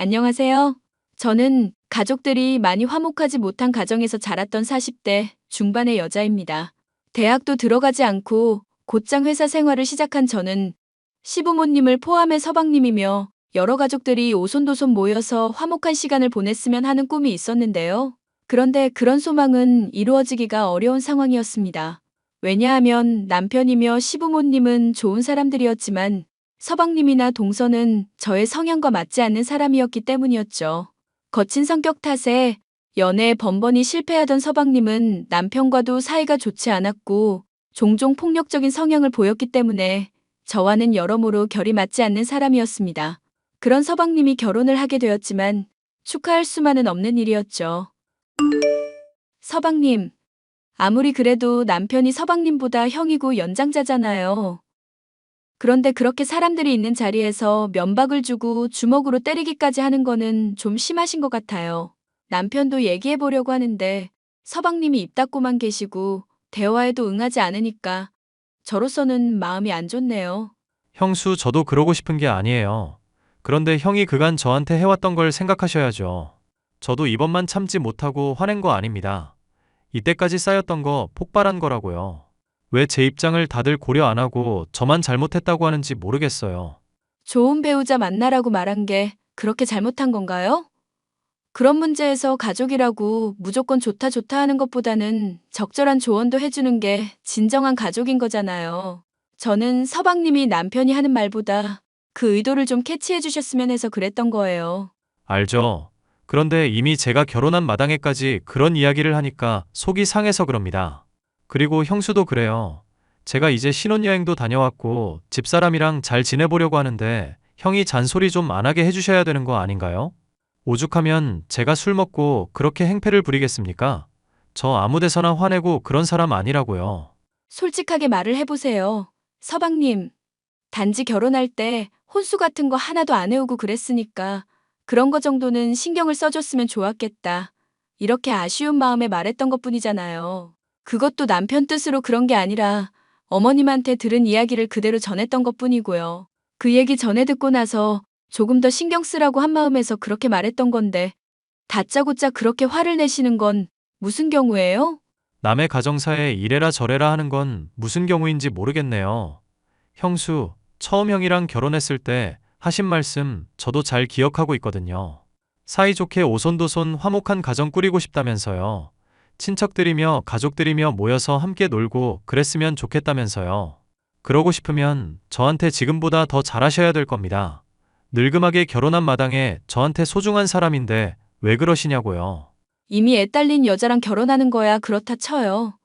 안녕하세요. 저는 가족들이 많이 화목하지 못한 가정에서 자랐던 40대 중반의 여자입니다. 대학도 들어가지 않고 곧장 회사 생활을 시작한 저는 시부모님을 포함해 서방님이며 여러 가족들이 오손도손 모여서 화목한 시간을 보냈으면 하는 꿈이 있었는데요. 그런데 그런 소망은 이루어지기가 어려운 상황이었습니다. 왜냐하면 남편이며 시부모님은 좋은 사람들이었지만 서방님이나 동서는 저의 성향과 맞지 않는 사람이었기 때문이었죠. 거친 성격 탓에 연애에 번번이 실패하던 서방님은 남편과도 사이가 좋지 않았고 종종 폭력적인 성향을 보였기 때문에 저와는 여러모로 결이 맞지 않는 사람이었습니다. 그런 서방님이 결혼을 하게 되었지만 축하할 수만은 없는 일이었죠. 서방님, 아무리 그래도 남편이 서방님보다 형이고 연장자잖아요. 그런데 그렇게 사람들이 있는 자리에서 면박을 주고 주먹으로 때리기까지 하는 거는 좀 심하신 것 같아요. 남편도 얘기해 보려고 하는데 서방님이 입 닫고만 계시고 대화에도 응하지 않으니까 저로서는 마음이 안 좋네요. 형수, 저도 그러고 싶은 게 아니에요. 그런데 형이 그간 저한테 해왔던 걸 생각하셔야죠. 저도 이번만 참지 못하고 화낸 거 아닙니다. 이때까지 쌓였던 거 폭발한 거라고요. 왜 제 입장을 다들 고려 안 하고 저만 잘못했다고 하는지 모르겠어요. 좋은 배우자 만나라고 말한 게 그렇게 잘못한 건가요? 그런 문제에서 가족이라고 무조건 좋다 좋다 하는 것보다는 적절한 조언도 해주는 게 진정한 가족인 거잖아요. 저는 서방님이 남편이 하는 말보다 그 의도를 좀 캐치해 주셨으면 해서 그랬던 거예요. 알죠? 그런데 이미 제가 결혼한 마당에까지 그런 이야기를 하니까 속이 상해서 그럽니다. 그리고 형수도 그래요. 제가 이제 신혼여행도 다녀왔고 집사람이랑 잘 지내보려고 하는데 형이 잔소리 좀 안 하게 해주셔야 되는 거 아닌가요? 오죽하면 제가 술 먹고 그렇게 행패를 부리겠습니까? 저 아무 데서나 화내고 그런 사람 아니라고요. 솔직하게 말을 해보세요. 서방님, 단지 결혼할 때 혼수 같은 거 하나도 안 해오고 그랬으니까 그런 거 정도는 신경을 써줬으면 좋았겠다. 이렇게 아쉬운 마음에 말했던 것뿐이잖아요. 그것도 남편 뜻으로 그런 게 아니라 어머님한테 들은 이야기를 그대로 전했던 것뿐이고요. 그 얘기 전에 듣고 나서 조금 더 신경 쓰라고 한 마음에서 그렇게 말했던 건데 다짜고짜 그렇게 화를 내시는 건 무슨 경우예요? 남의 가정사에 이래라 저래라 하는 건 무슨 경우인지 모르겠네요. 형수, 처음 형이랑 결혼했을 때 하신 말씀 저도 잘 기억하고 있거든요. 사이좋게 오손도손 화목한 가정 꾸리고 싶다면서요. 친척들이며 가족들이며 모여서 함께 놀고 그랬으면 좋겠다면서요. 그러고 싶으면 저한테 지금보다 더 잘하셔야 될 겁니다. 늙음하게 결혼한 마당에 저한테 소중한 사람인데 왜 그러시냐고요. 이미 애 딸린 여자랑 결혼하는 거야 그렇다 쳐요.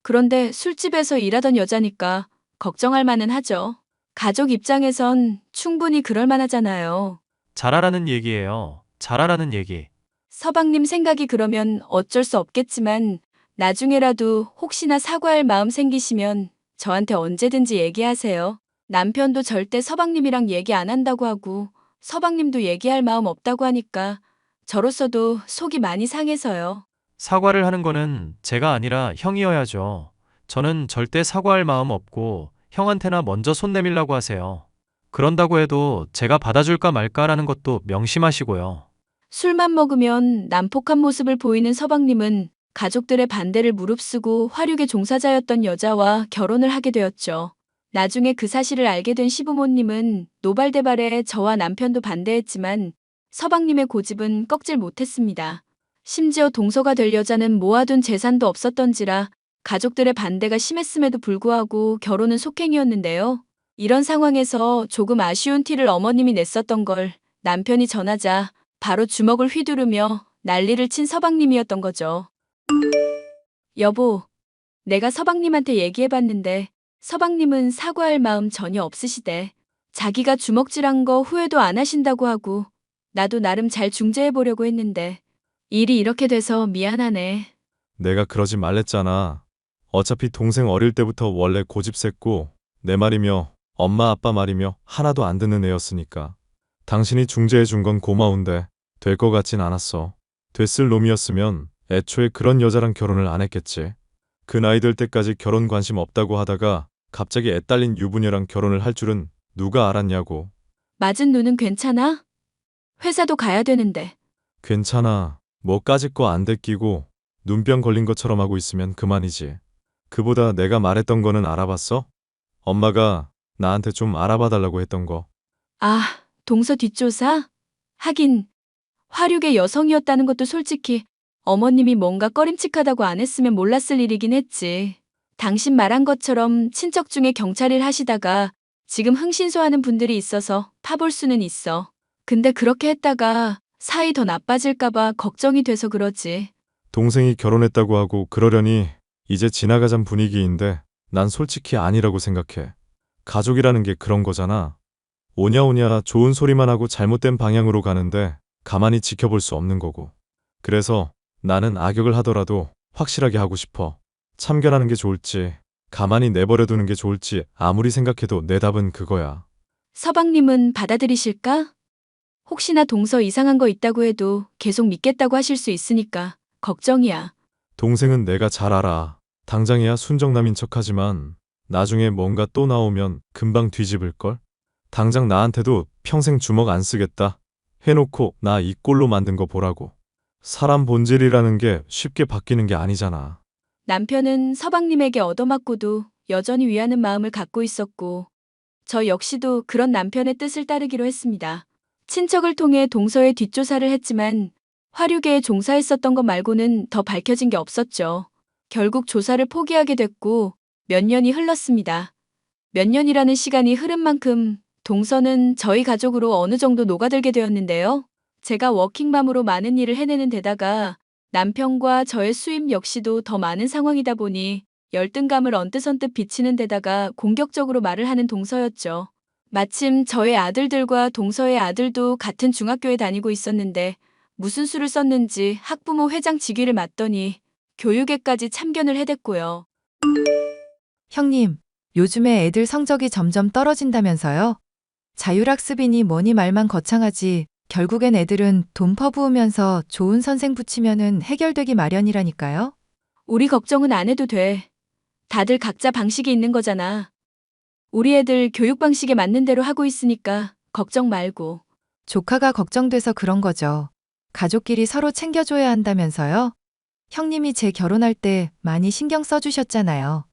그런데 술집에서 일하던 여자니까 걱정할 만은 하죠. 가족 입장에선 충분히 그럴 만하잖아요. 잘하라는 얘기예요. 잘하라는 얘기. 서방님 생각이 그러면 어쩔 수 없겠지만 나중에라도 혹시나 사과할 마음 생기시면 저한테 언제든지 얘기하세요. 남편도 절대 서방님이랑 얘기 안 한다고 하고 서방님도 얘기할 마음 없다고 하니까 저로서도 속이 많이 상해서요. 사과를 하는 거는 제가 아니라 형이어야죠. 저는 절대 사과할 마음 없고 형한테나 먼저 손 내밀라고 하세요. 그런다고 해도 제가 받아줄까 말까라는 것도 명심하시고요. 술만 먹으면 난폭한 모습을 보이는 서방님은 가족들의 반대를 무릅쓰고 화류계 종사자였던 여자와 결혼을 하게 되었죠. 나중에 그 사실을 알게 된 시부모님은 노발대발에 저와 남편도 반대했지만 서방님의 고집은 꺾질 못했습니다. 심지어 동서가 될 여자는 모아둔 재산도 없었던지라 가족들의 반대가 심했음에도 불구하고 결혼은 속행이었는데요. 이런 상황에서 조금 아쉬운 티를 어머님이 냈었던 걸 남편이 전하자 바로 주먹을 휘두르며 난리를 친 서방님이었던 거죠. 여보, 내가 서방님한테 얘기해봤는데 서방님은 사과할 마음 전혀 없으시대. 자기가 주먹질한 거 후회도 안 하신다고 하고 나도 나름 잘 중재해보려고 했는데 일이 이렇게 돼서 미안하네. 내가 그러지 말랬잖아. 어차피 동생 어릴 때부터 원래 고집 셌고 내 말이며 엄마 아빠 말이며 하나도 안 듣는 애였으니까. 당신이 중재해 준 건 고마운데 될 것 같진 않았어. 됐을 놈이었으면 애초에 그런 여자랑 결혼을 안 했겠지. 그 나이 될 때까지 결혼 관심 없다고 하다가 갑자기 애 딸린 유부녀랑 결혼을 할 줄은 누가 알았냐고. 맞은 눈은 괜찮아? 회사도 가야 되는데. 괜찮아. 뭐까짓 거 안 데끼고 눈병 걸린 것처럼 하고 있으면 그만이지. 그보다 내가 말했던 거는 알아봤어? 엄마가 나한테 좀 알아봐 달라고 했던 거. 아, 동서 뒷조사? 하긴 화류계 여성이었다는 것도 솔직히 어머님이 뭔가 꺼림칙하다고 안 했으면 몰랐을 일이긴 했지. 당신 말한 것처럼 친척 중에 경찰 일 하시다가 지금 흥신소하는 분들이 있어서 파볼 수는 있어. 근데 그렇게 했다가 사이 더 나빠질까봐 걱정이 돼서 그러지. 동생이 결혼했다고 하고 그러려니 이제 지나가잔 분위기인데 난 솔직히 아니라고 생각해. 가족이라는 게 그런 거잖아. 오냐오냐 좋은 소리만 하고 잘못된 방향으로 가는데 가만히 지켜볼 수 없는 거고. 그래서 나는 악역을 하더라도 확실하게 하고 싶어. 참견하는 게 좋을지 가만히 내버려 두는 게 좋을지 아무리 생각해도 내 답은 그거야. 서방님은 받아들이실까? 혹시나 동서 이상한 거 있다고 해도 계속 믿겠다고 하실 수 있으니까 걱정이야. 동생은 내가 잘 알아. 당장이야 순정남인 척하지만 나중에 뭔가 또 나오면 금방 뒤집을걸? 당장 나한테도 평생 주먹 안 쓰겠다 해놓고 나 이 꼴로 만든 거 보라고. 사람 본질이라는 게 쉽게 바뀌는 게 아니잖아. 남편은 서방님에게 얻어맞고도 여전히 위하는 마음을 갖고 있었고, 저 역시도 그런 남편의 뜻을 따르기로 했습니다. 친척을 통해 동서의 뒷조사를 했지만 화류계에 종사했었던 것 말고는 더 밝혀진 게 없었죠. 결국 조사를 포기하게 됐고 몇 년이 흘렀습니다. 몇 년이라는 시간이 흐른 만큼 동서는 저희 가족으로 어느 정도 녹아들게 되었는데요. 제가 워킹맘으로 많은 일을 해내는 데다가 남편과 저의 수입 역시도 더 많은 상황이다 보니 열등감을 언뜻언뜻 비치는 데다가 공격적으로 말을 하는 동서였죠. 마침 저의 아들들과 동서의 아들도 같은 중학교에 다니고 있었는데 무슨 수를 썼는지 학부모 회장 직위를 맡더니 교육에까지 참견을 해댔고요. 형님, 요즘에 애들 성적이 점점 떨어진다면서요? 자율학습이니 뭐니 말만 거창하지 결국엔 애들은 돈 퍼부으면서 좋은 선생 붙이면은 해결되기 마련이라니까요? 우리 걱정은 안 해도 돼. 다들 각자 방식이 있는 거잖아. 우리 애들 교육 방식에 맞는 대로 하고 있으니까 걱정 말고. 조카가 걱정돼서 그런 거죠. 가족끼리 서로 챙겨줘야 한다면서요? 형님이 제 결혼할 때 많이 신경 써주셨잖아요.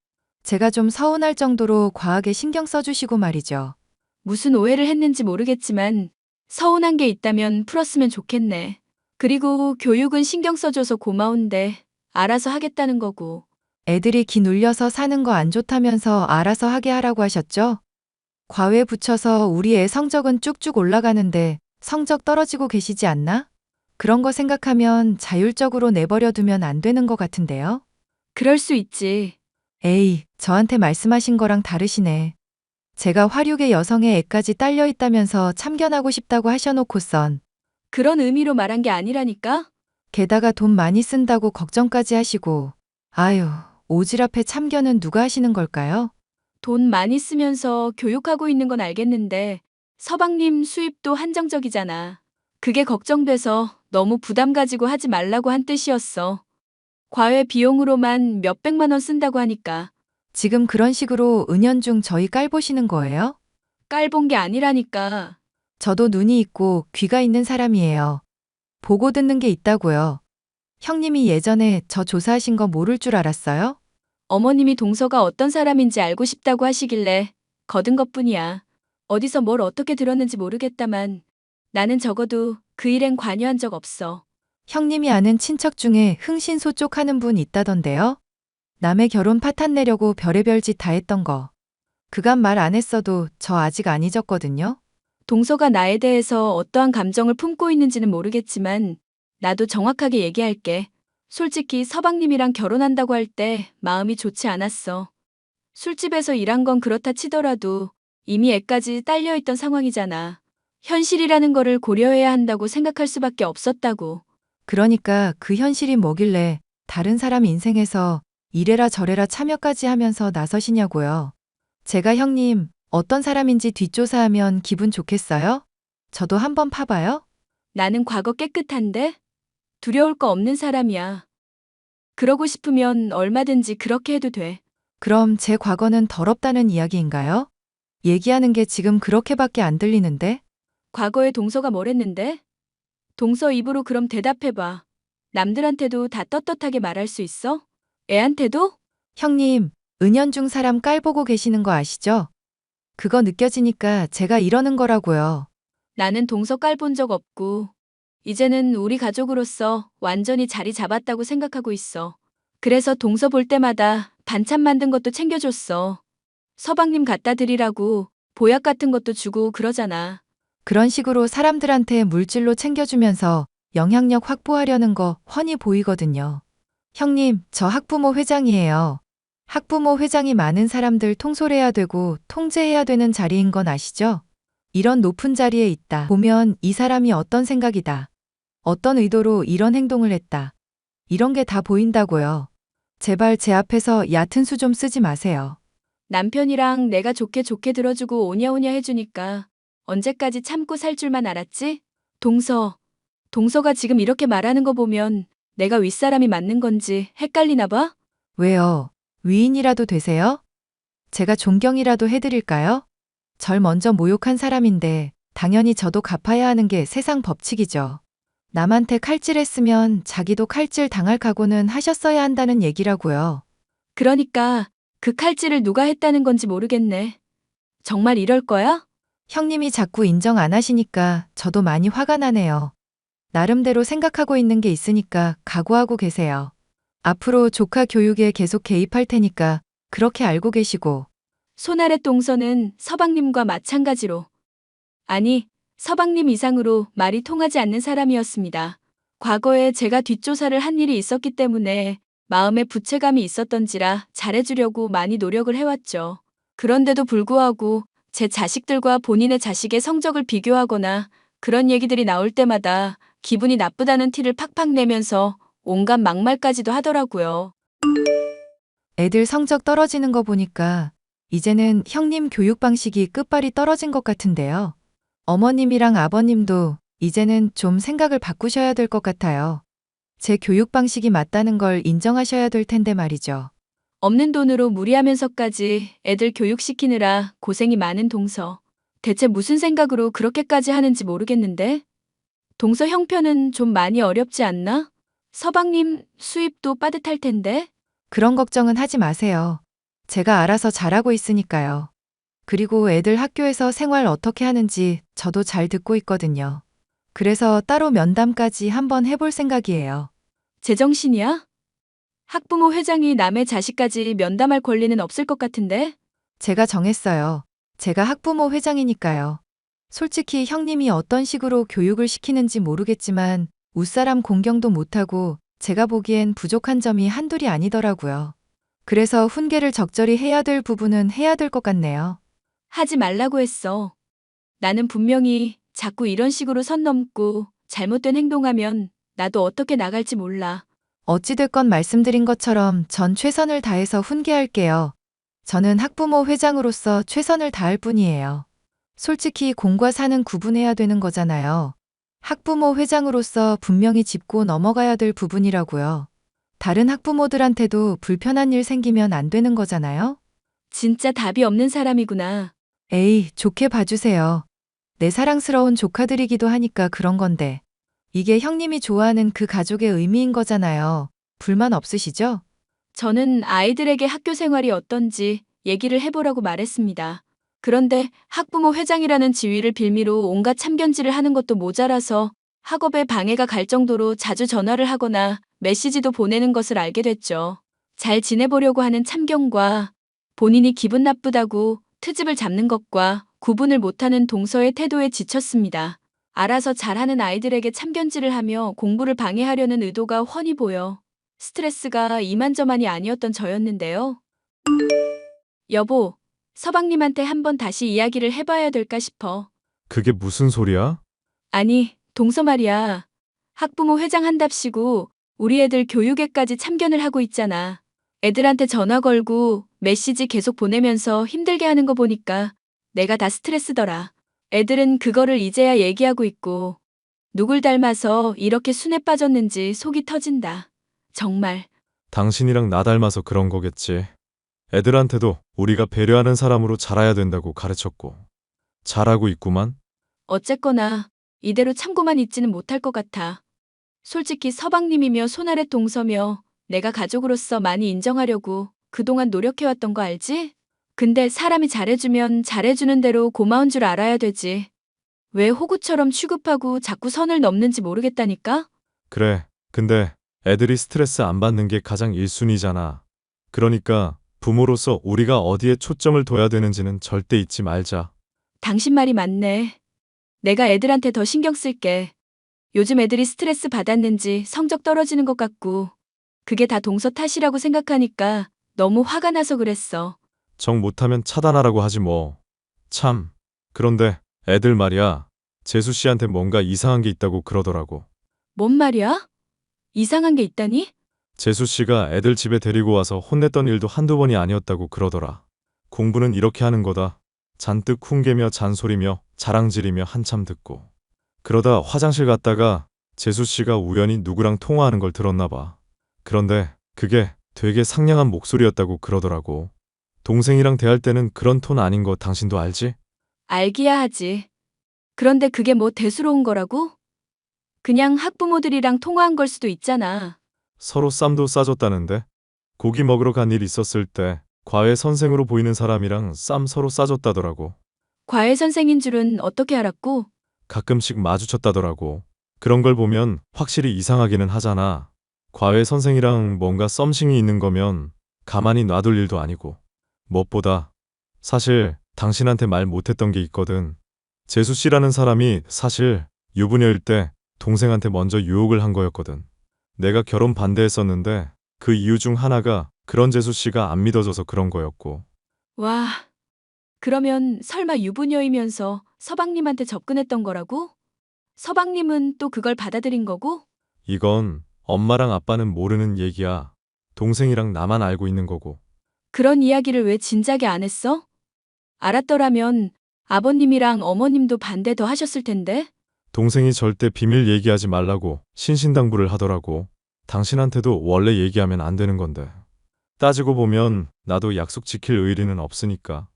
제가 좀 서운할 정도로 과하게 신경 써주시고 말이죠. 무슨 오해를 했는지 모르겠지만 서운한 게 있다면 풀었으면 좋겠네. 그리고 교육은 신경 써줘서 고마운데 알아서 하겠다는 거고. 애들이 기 눌려서 사는 거 안 좋다면서 알아서 하게 하라고 하셨죠? 과외 붙여서 우리 애 성적은 쭉쭉 올라가는데 성적 떨어지고 계시지 않나? 그런 거 생각하면 자율적으로 내버려 두면 안 되는 것 같은데요? 그럴 수 있지. 에이, 저한테 말씀하신 거랑 다르시네. 제가 화류계 여성의 애까지 딸려 있다면서 참견하고 싶다고 하셔놓고선 그런 의미로 말한 게 아니라니까? 게다가 돈 많이 쓴다고 걱정까지 하시고 아유, 오지랖에 참견은 누가 하시는 걸까요? 돈 많이 쓰면서 교육하고 있는 건 알겠는데 서방님 수입도 한정적이잖아. 그게 걱정돼서 너무 부담 가지고 하지 말라고 한 뜻이었어. 과외 비용으로만 몇백만 원 쓴다고 하니까. 지금 그런 식으로 은연중 저희 깔보시는 거예요? 깔본 게 아니라니까. 저도 눈이 있고 귀가 있는 사람이에요. 보고 듣는 게 있다고요. 형님이 예전에 저 조사하신 거 모를 줄 알았어요? 어머님이 동서가 어떤 사람인지 알고 싶다고 하시길래 거둔 것뿐이야. 어디서 뭘 어떻게 들었는지 모르겠다만 나는 적어도 그 일엔 관여한 적 없어. 형님이 아는 친척 중에 흥신소 쪽 하는 분 있다던데요? 남의 결혼 파탄 내려고 별의별 짓 다 했던 거. 그간 말 안 했어도 저 아직 안 잊었거든요. 동서가 나에 대해서 어떠한 감정을 품고 있는지는 모르겠지만 나도 정확하게 얘기할게. 솔직히 서방님이랑 결혼한다고 할 때 마음이 좋지 않았어. 술집에서 일한 건 그렇다 치더라도 이미 애까지 딸려있던 상황이잖아. 현실이라는 거를 고려해야 한다고 생각할 수밖에 없었다고. 그러니까 그 현실이 뭐길래 다른 사람 인생에서 이래라 저래라 참여까지 하면서 나서시냐고요. 제가 형님 어떤 사람인지 뒷조사하면 기분 좋겠어요? 저도 한번 파봐요? 나는 과거 깨끗한데? 두려울 거 없는 사람이야. 그러고 싶으면 얼마든지 그렇게 해도 돼. 그럼 제 과거는 더럽다는 이야기인가요? 얘기하는 게 지금 그렇게밖에 안 들리는데? 과거에 동서가 뭘 했는데? 동서 입으로 그럼 대답해봐. 남들한테도 다 떳떳하게 말할 수 있어? 애한테도? 형님, 은연중 사람 깔보고 계시는 거 아시죠? 그거 느껴지니까 제가 이러는 거라고요. 나는 동서 깔본 적 없고, 이제는 우리 가족으로서 완전히 자리 잡았다고 생각하고 있어. 그래서 동서 볼 때마다 반찬 만든 것도 챙겨줬어. 서방님 갖다 드리라고 보약 같은 것도 주고 그러잖아. 그런 식으로 사람들한테 물질로 챙겨주면서 영향력 확보하려는 거 훤히 보이거든요. 형님, 저 학부모 회장이에요. 학부모 회장이 많은 사람들 통솔해야 되고 통제해야 되는 자리인 건 아시죠? 이런 높은 자리에 있다 보면 이 사람이 어떤 생각이다. 어떤 의도로 이런 행동을 했다. 이런 게 다 보인다고요. 제발 제 앞에서 얕은 수 좀 쓰지 마세요. 남편이랑 내가 좋게 들어주고 오냐오냐 해주니까 언제까지 참고 살 줄만 알았지? 동서가 지금 이렇게 말하는 거 보면 내가 윗사람이 맞는 건지 헷갈리나 봐? 왜요? 위인이라도 되세요? 제가 존경이라도 해드릴까요? 절 먼저 모욕한 사람인데 당연히 저도 갚아야 하는 게 세상 법칙이죠. 남한테 칼질했으면 자기도 칼질 당할 각오는 하셨어야 한다는 얘기라고요. 그러니까 그 칼질을 누가 했다는 건지 모르겠네. 정말 이럴 거야? 형님이 자꾸 인정 안 하시니까 저도 많이 화가 나네요. 나름대로 생각하고 있는 게 있으니까 각오하고 계세요. 앞으로 조카 교육에 계속 개입할 테니까 그렇게 알고 계시고. 손아래 동서는 서방님과 마찬가지로. 아니, 서방님 이상으로 말이 통하지 않는 사람이었습니다. 과거에 제가 뒷조사를 한 일이 있었기 때문에 마음에 부채감이 있었던지라 잘해주려고 많이 노력을 해왔죠. 그런데도 불구하고 제 자식들과 본인의 자식의 성적을 비교하거나 그런 얘기들이 나올 때마다 기분이 나쁘다는 티를 팍팍 내면서 온갖 막말까지도 하더라고요. 애들 성적 떨어지는 거 보니까 이제는 형님 교육 방식이 끝발이 떨어진 것 같은데요. 어머님이랑 아버님도 이제는 좀 생각을 바꾸셔야 될 것 같아요. 제 교육 방식이 맞다는 걸 인정하셔야 될 텐데 말이죠. 없는 돈으로 무리하면서까지 애들 교육시키느라 고생이 많은 동서. 대체 무슨 생각으로 그렇게까지 하는지 모르겠는데? 동서 형편은 좀 많이 어렵지 않나? 서방님 수입도 빠듯할 텐데? 그런 걱정은 하지 마세요. 제가 알아서 잘하고 있으니까요. 그리고 애들 학교에서 생활 어떻게 하는지 저도 잘 듣고 있거든요. 그래서 따로 면담까지 한번 해볼 생각이에요. 제정신이야? 학부모 회장이 남의 자식까지 면담할 권리는 없을 것 같은데? 제가 정했어요. 제가 학부모 회장이니까요. 솔직히 형님이 어떤 식으로 교육을 시키는지 모르겠지만 윗사람 공경도 못하고 제가 보기엔 부족한 점이 한둘이 아니더라고요. 그래서 훈계를 적절히 해야 될 부분은 해야 될 것 같네요. 하지 말라고 했어. 나는 분명히 자꾸 이런 식으로 선 넘고 잘못된 행동하면 나도 어떻게 나갈지 몰라. 어찌됐건 말씀드린 것처럼 전 최선을 다해서 훈계할게요. 저는 학부모 회장으로서 최선을 다할 뿐이에요. 솔직히 공과 사는 구분해야 되는 거잖아요. 학부모 회장으로서 분명히 짚고 넘어가야 될 부분이라고요. 다른 학부모들한테도 불편한 일 생기면 안 되는 거잖아요. 진짜 답이 없는 사람이구나. 에이, 좋게 봐주세요. 내 사랑스러운 조카들이기도 하니까 그런 건데. 이게 형님이 좋아하는 그 가족의 의미인 거잖아요. 불만 없으시죠? 저는 아이들에게 학교 생활이 어떤지 얘기를 해보라고 말했습니다. 그런데 학부모 회장이라는 지위를 빌미로 온갖 참견질을 하는 것도 모자라서 학업에 방해가 갈 정도로 자주 전화를 하거나 메시지도 보내는 것을 알게 됐죠. 잘 지내보려고 하는 참견과 본인이 기분 나쁘다고 트집을 잡는 것과 구분을 못하는 동서의 태도에 지쳤습니다. 알아서 잘하는 아이들에게 참견질을 하며 공부를 방해하려는 의도가 훤히 보여 스트레스가 이만저만이 아니었던 저였는데요. 여보, 서방님한테 한번 다시 이야기를 해봐야 될까 싶어. 그게 무슨 소리야? 아니, 동서 말이야. 학부모 회장 한답시고 우리 애들 교육에까지 참견을 하고 있잖아. 애들한테 전화 걸고 메시지 계속 보내면서 힘들게 하는 거 보니까 내가 다 스트레스더라. 애들은 그거를 이제야 얘기하고 있고 누굴 닮아서 이렇게 순에 빠졌는지 속이 터진다. 정말. 당신이랑 나 닮아서 그런 거겠지. 애들한테도 우리가 배려하는 사람으로 자라야 된다고 가르쳤고. 잘하고 있구만. 어쨌거나 이대로 참고만 있지는 못할 것 같아. 솔직히 서방님이며 손아래 동서며 내가 가족으로서 많이 인정하려고 그동안 노력해왔던 거 알지? 근데 사람이 잘해주면 잘해주는 대로 고마운 줄 알아야 되지. 왜 호구처럼 취급하고 자꾸 선을 넘는지 모르겠다니까? 그래. 근데 애들이 스트레스 안 받는 게 가장 1순위잖아. 그러니까 부모로서 우리가 어디에 초점을 둬야 되는지는 절대 잊지 말자. 당신 말이 맞네. 내가 애들한테 더 신경 쓸게. 요즘 애들이 스트레스 받았는지 성적 떨어지는 것 같고, 그게 다 동서 탓이라고 생각하니까 너무 화가 나서 그랬어. 정 못하면 차단하라고 하지 뭐. 참. 그런데 애들 말이야. 재수 씨한테 뭔가 이상한 게 있다고 그러더라고. 뭔 말이야? 이상한 게 있다니? 재수 씨가 애들 집에 데리고 와서 혼냈던 일도 한두 번이 아니었다고 그러더라. 공부는 이렇게 하는 거다. 잔뜩 훈계며 잔소리며 자랑질이며 한참 듣고. 그러다 화장실 갔다가 재수 씨가 우연히 누구랑 통화하는 걸 들었나 봐. 그런데 그게 되게 상냥한 목소리였다고 그러더라고. 동생이랑 대할 때는 그런 톤 아닌 거 당신도 알지? 알기야 하지. 그런데 그게 뭐 대수로운 거라고? 그냥 학부모들이랑 통화한 걸 수도 있잖아. 서로 쌈도 싸줬다는데? 고기 먹으러 간 일 있었을 때 과외 선생으로 보이는 사람이랑 쌈 서로 싸줬다더라고. 과외 선생인 줄은 어떻게 알았고? 가끔씩 마주쳤다더라고. 그런 걸 보면 확실히 이상하기는 하잖아. 과외 선생이랑 뭔가 썸씽이 있는 거면 가만히 놔둘 일도 아니고. 무엇보다 사실 당신한테 말 못했던 게 있거든. 재수 씨라는 사람이 사실 유부녀일 때 동생한테 먼저 유혹을 한 거였거든. 내가 결혼 반대했었는데 그 이유 중 하나가 그런 재수 씨가 안 믿어줘서 그런 거였고. 와, 그러면 설마 유부녀이면서 서방님한테 접근했던 거라고? 서방님은 또 그걸 받아들인 거고? 이건 엄마랑 아빠는 모르는 얘기야. 동생이랑 나만 알고 있는 거고. 그런 이야기를 왜 진작에 안 했어? 알았더라면 아버님이랑 어머님도 반대 더 하셨을 텐데? 동생이 절대 비밀 얘기하지 말라고 신신당부를 하더라고. 당신한테도 원래 얘기하면 안 되는 건데. 따지고 보면 나도 약속 지킬 의리는 없으니까.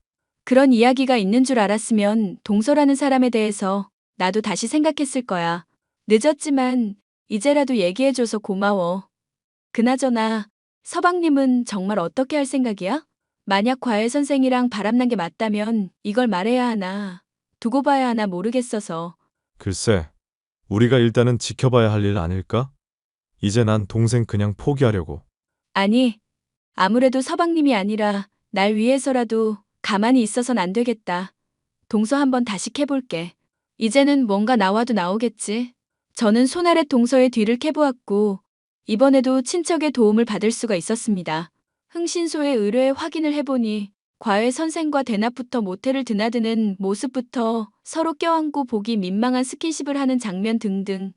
그런 이야기가 있는 줄 알았으면 동서라는 사람에 대해서 나도 다시 생각했을 거야. 늦었지만 이제라도 얘기해줘서 고마워. 그나저나 서방님은 정말 어떻게 할 생각이야? 만약 과외 선생이랑 바람난 게 맞다면 이걸 말해야 하나, 두고 봐야 하나 모르겠어서. 글쎄, 우리가 일단은 지켜봐야 할 일 아닐까? 이제 난 동생 그냥 포기하려고. 아니, 아무래도 서방님이 아니라 날 위해서라도 가만히 있어선 안 되겠다. 동서 한번 다시 캐볼게. 이제는 뭔가 나와도 나오겠지. 저는 손아래 동서의 뒤를 캐보았고 이번에도 친척의 도움을 받을 수가 있었습니다. 흥신소의 의뢰 확인을 해보니 과외 선생과 대낮부터 모텔을 드나드는 모습부터 서로 껴안고 보기 민망한 스킨십을 하는 장면 등등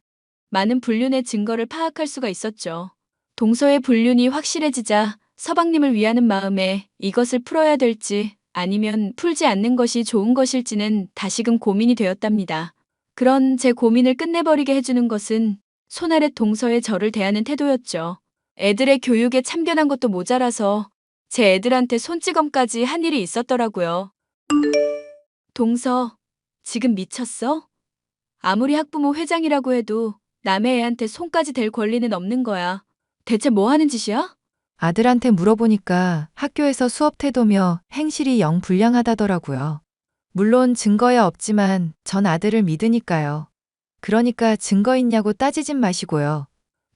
많은 불륜의 증거를 파악할 수가 있었죠. 동서의 불륜이 확실해지자 서방님을 위하는 마음에 이것을 풀어야 될지 아니면 풀지 않는 것이 좋은 것일지는 다시금 고민이 되었답니다. 그런 제 고민을 끝내버리게 해주는 것은 손아래 동서의 저를 대하는 태도였죠. 애들의 교육에 참견한 것도 모자라서 제 애들한테 손찌검까지 한 일이 있었더라고요. 동서, 지금 미쳤어? 아무리 학부모 회장이라고 해도 남의 애한테 손까지 댈 권리는 없는 거야. 대체 뭐 하는 짓이야? 아들한테 물어보니까 학교에서 수업 태도며 행실이 영 불량하다더라고요. 물론 증거야 없지만 전 아들을 믿으니까요. 그러니까 증거 있냐고 따지진 마시고요.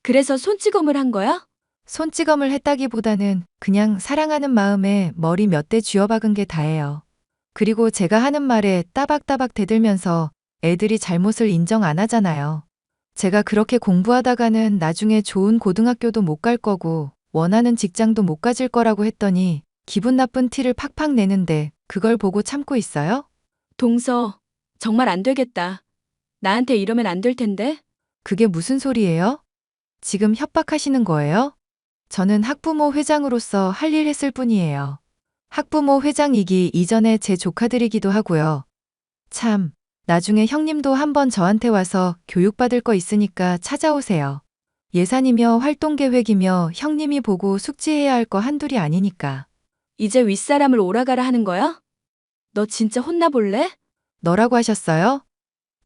그래서 손찌검을 한 거야? 손찌검을 했다기보다는 그냥 사랑하는 마음에 머리 몇 대 쥐어박은 게 다예요. 그리고 제가 하는 말에 따박따박 대들면서 애들이 잘못을 인정 안 하잖아요. 제가 그렇게 공부하다가는 나중에 좋은 고등학교도 못 갈 거고 원하는 직장도 못 가질 거라고 했더니 기분 나쁜 티를 팍팍 내는데 그걸 보고 참고 있어요? 동서, 정말 안 되겠다. 나한테 이러면 안 될 텐데? 그게 무슨 소리예요? 지금 협박하시는 거예요? 저는 학부모 회장으로서 할 일 했을 뿐이에요. 학부모 회장이기 이전에 제 조카들이기도 하고요. 참, 나중에 형님도 한번 저한테 와서 교육받을 거 있으니까 찾아오세요. 예산이며 활동계획이며 형님이 보고 숙지해야 할 거 한둘이 아니니까. 이제 윗사람을 오라가라 하는 거야? 너 진짜 혼나볼래? 너라고 하셨어요?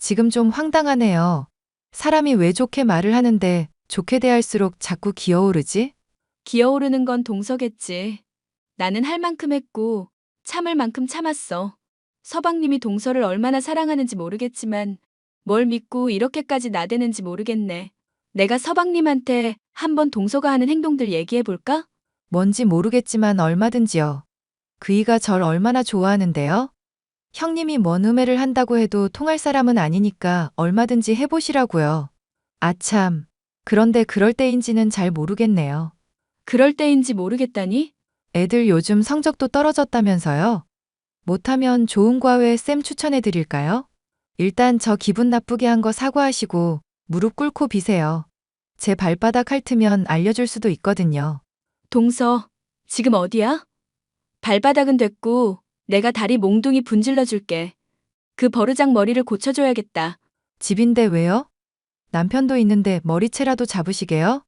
지금 좀 황당하네요. 사람이 왜 좋게 말을 하는데 좋게 대할수록 자꾸 기어오르지? 기어오르는 건 동서겠지. 나는 할 만큼 했고 참을 만큼 참았어. 서방님이 동서를 얼마나 사랑하는지 모르겠지만 뭘 믿고 이렇게까지 나대는지 모르겠네. 내가 서방님한테 한번 동서가 하는 행동들 얘기해 볼까? 뭔지 모르겠지만 얼마든지요. 그이가 절 얼마나 좋아하는데요? 형님이 뭔 음해를 한다고 해도 통할 사람은 아니니까 얼마든지 해보시라고요. 아참. 그런데 그럴 때인지는 잘 모르겠네요. 그럴 때인지 모르겠다니? 애들 요즘 성적도 떨어졌다면서요? 못하면 좋은 과외 쌤 추천해 드릴까요? 일단 저 기분 나쁘게 한 거 사과하시고 무릎 꿇고 비세요. 제 발바닥 핥으면 알려줄 수도 있거든요. 동서, 지금 어디야? 발바닥은 됐고 내가 다리 몽둥이 분질러 줄게. 그 버르장 머리를 고쳐줘야겠다. 집인데 왜요? 남편도 있는데 머리채라도 잡으시게요?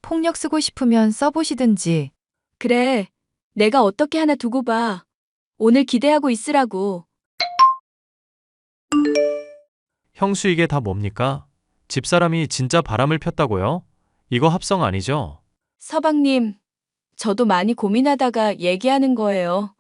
폭력 쓰고 싶으면 써보시든지. 그래, 내가 어떻게 하나 두고 봐. 오늘 기대하고 있으라고. 형수 이게 다 뭡니까? 집사람이 진짜 바람을 폈다고요? 이거 합성 아니죠? 서방님, 저도 많이 고민하다가 얘기하는 거예요.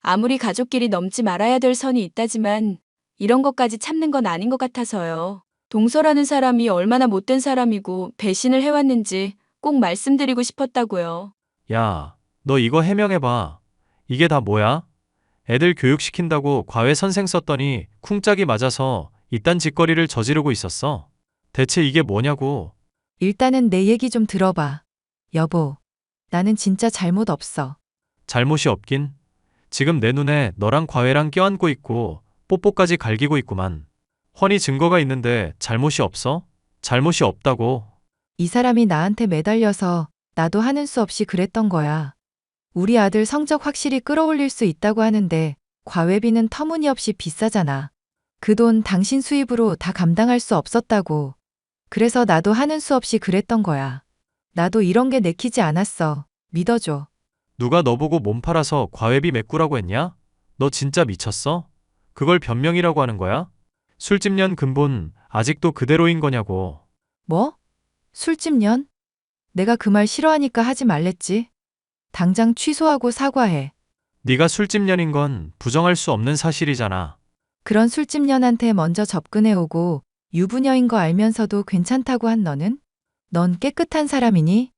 아무리 가족끼리 넘지 말아야 될 선이 있다지만 이런 것까지 참는 건 아닌 것 같아서요. 동서라는 사람이 얼마나 못된 사람이고 배신을 해왔는지 꼭 말씀드리고 싶었다고요. 야, 너 이거 해명해봐. 이게 다 뭐야? 애들 교육시킨다고 과외 선생 썼더니 쿵짝이 맞아서 이딴 짓거리를 저지르고 있었어. 대체 이게 뭐냐고. 일단은 내 얘기 좀 들어봐. 여보, 나는 진짜 잘못 없어. 잘못이 없긴. 지금 내 눈에 너랑 과외랑 껴안고 있고 뽀뽀까지 갈기고 있구만. 훤히 증거가 있는데 잘못이 없어? 잘못이 없다고. 이 사람이 나한테 매달려서 나도 하는 수 없이 그랬던 거야. 우리 아들 성적 확실히 끌어올릴 수 있다고 하는데 과외비는 터무니없이 비싸잖아. 그 돈 당신 수입으로 다 감당할 수 없었다고. 그래서 나도 하는 수 없이 그랬던 거야. 나도 이런 게 내키지 않았어. 믿어줘. 누가 너 보고 몸 팔아서 과외비 메꾸라고 했냐? 너 진짜 미쳤어? 그걸 변명이라고 하는 거야? 술집년 근본 아직도 그대로인 거냐고. 뭐? 술집년? 내가 그 말 싫어하니까 하지 말랬지. 당장 취소하고 사과해. 네가 술집년인 건 부정할 수 없는 사실이잖아. 그런 술집년한테 먼저 접근해오고 유부녀인 거 알면서도 괜찮다고 한 너는? 넌 깨끗한 사람이니?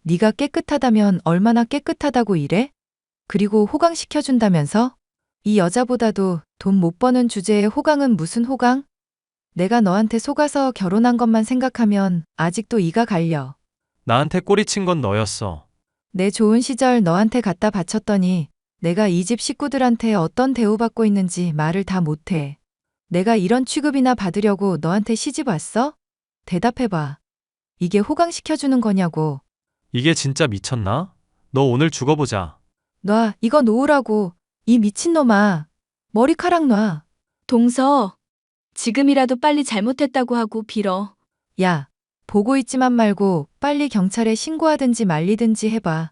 네가 깨끗하다면 얼마나 깨끗하다고 이래? 그리고 호강시켜준다면서? 이 여자보다도 돈 못 버는 주제에 호강은 무슨 호강? 내가 너한테 속아서 결혼한 것만 생각하면 아직도 이가 갈려. 나한테 꼬리친 건 너였어. 내 좋은 시절 너한테 갖다 바쳤더니 내가 이 집 식구들한테 어떤 대우받고 있는지 말을 다 못해. 내가 이런 취급이나 받으려고 너한테 시집 왔어? 대답해봐. 이게 호강시켜주는 거냐고. 이게 진짜 미쳤나? 너 오늘 죽어보자. 놔, 이거 놓으라고. 이 미친놈아. 머리카락 놔. 동서, 지금이라도 빨리 잘못했다고 하고 빌어. 야, 보고 있지만 말고 빨리 경찰에 신고하든지 말리든지 해봐.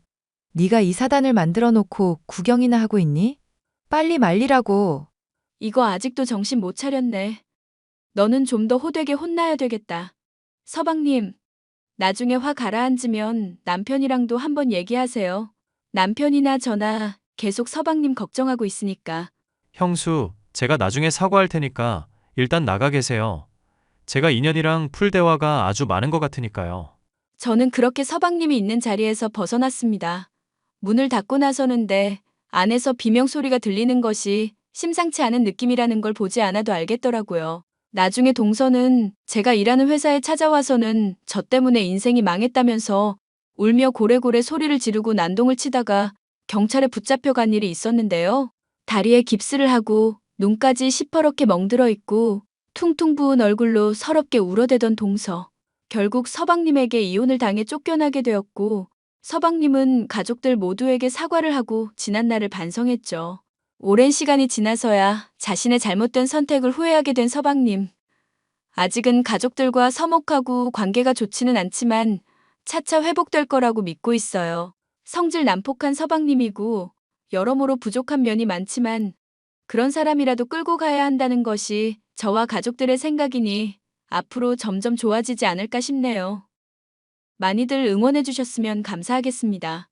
네가 이 사단을 만들어 놓고 구경이나 하고 있니? 빨리 말리라고. 이거 아직도 정신 못 차렸네. 너는 좀 더 호되게 혼나야 되겠다. 서방님, 나중에 화 가라앉으면 남편이랑도 한번 얘기하세요. 남편이나 저나 계속 서방님 걱정하고 있으니까. 형수, 제가 나중에 사과할 테니까 일단 나가 계세요. 제가 인연이랑 풀 대화가 아주 많은 것 같으니까요. 저는 그렇게 서방님이 있는 자리에서 벗어났습니다. 문을 닫고 나서는데 안에서 비명 소리가 들리는 것이 심상치 않은 느낌이라는 걸 보지 않아도 알겠더라고요. 나중에 동서는 제가 일하는 회사에 찾아와서는 저 때문에 인생이 망했다면서 울며 고래고래 소리를 지르고 난동을 치다가 경찰에 붙잡혀간 일이 있었는데요. 다리에 깁스를 하고 눈까지 시퍼렇게 멍들어 있고 퉁퉁 부은 얼굴로 서럽게 울어대던 동서. 결국 서방님에게 이혼을 당해 쫓겨나게 되었고 서방님은 가족들 모두에게 사과를 하고 지난날을 반성했죠. 오랜 시간이 지나서야 자신의 잘못된 선택을 후회하게 된 서방님. 아직은 가족들과 서먹하고 관계가 좋지는 않지만 차차 회복될 거라고 믿고 있어요. 성질 난폭한 서방님이고 여러모로 부족한 면이 많지만 그런 사람이라도 끌고 가야 한다는 것이 저와 가족들의 생각이니 앞으로 점점 좋아지지 않을까 싶네요. 많이들 응원해 주셨으면 감사하겠습니다.